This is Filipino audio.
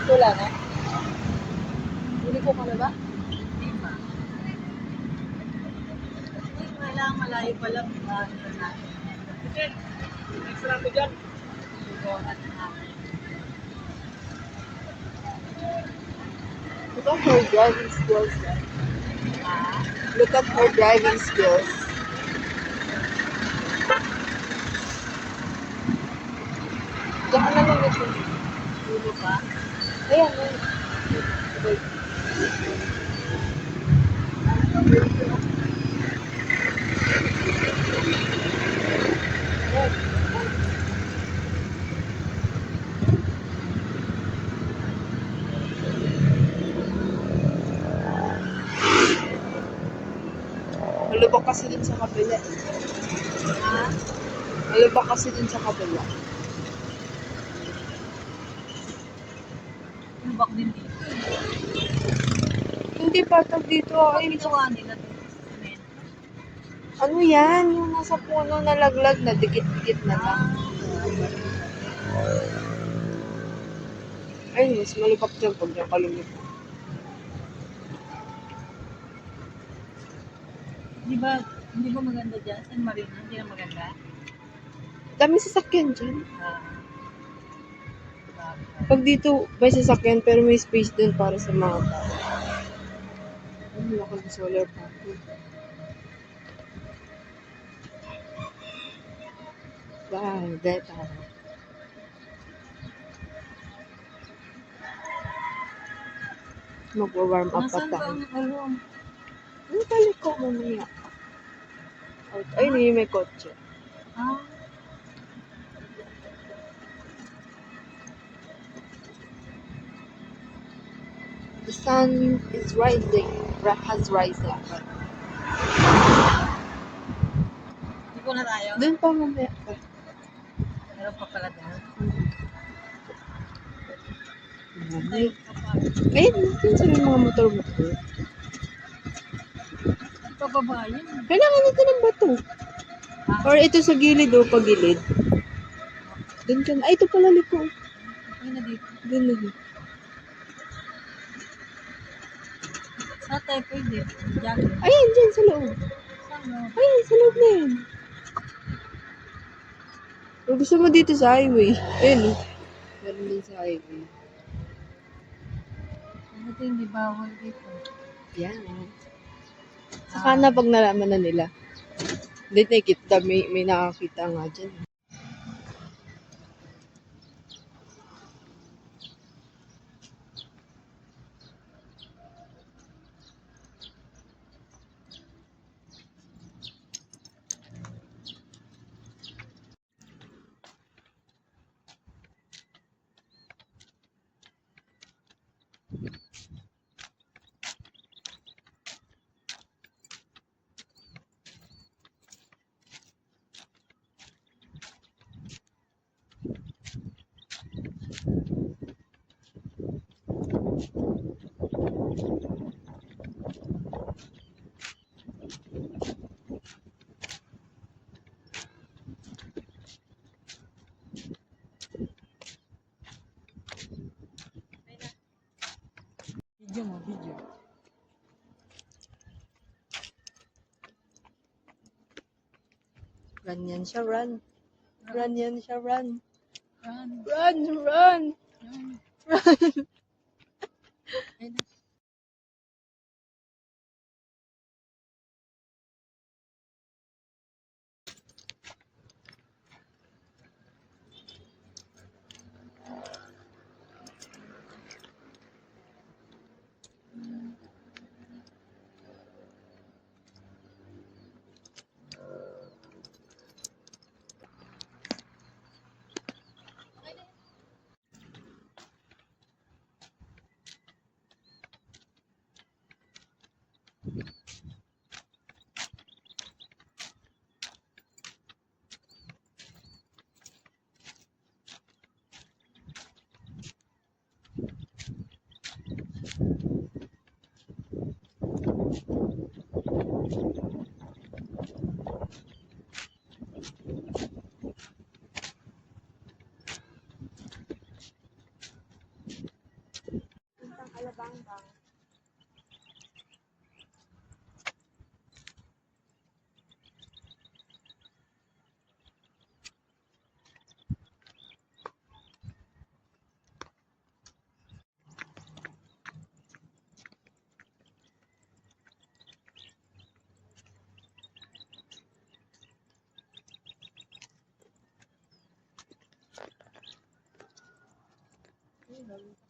Wala na? Hindi ko ka na ba? Kailangan malayo pa lang. Okay. Extra ko dyan. Look at her driving skills. Look at her driving skills. Diyan ka na lang ito. Dulo pa. Ayan, ayan. Okay. Malubak kasi din sa kabila. Malubak kasi din sa kabila. Lubak din dito. Hindi patag dito. Ay, Ay, ginawa nila dito sa cement. ano yan? Yung nasa puno na laglag na dikit-dikit na lang. Ay, mas malubak dyan pag nakalumit. Di ba maganda dyan? San Marino, hindi na maganda? Dami sasakyan dyan. Bagay. Pag dito, may sasakyan pero may space dun para sa mga tao. Ay, laki ng solar panel. Wow, data. Mag-warm up pa Nasaan ba tayo. ang alum? Ano balik ko mamaya? Ay, hindi may kotse. Ah, The sun is rising. Has rising. hindi ko na tayo. Doon pa mamaya. Meron pa pala doon. Ay, ayun, yun sa mga motor-motor. Pababa yun. Kailangan nito ng bato. Or ito sa gilid o pagilid. Doon ka na. Ay, ito pala liko. Ay, na dito. Doon na. Saan tayo pwede? Jogging. Ayun, dyan sa loob. Saan no? Ayun, sa loob na yun. Kung gusto mo dito sa highway. Ayun. Meron din sa highway. Ito hindi bawal dito. Yan. Saka na pag nalaman na nila. Hindi nakikita. May nakakita nga dyan. Video mo, video. Run yan siya, run. Run yan siya, run. Run. Run, run. Run. Run. Ay, na. Puntang Alabang-bang. Ang dami.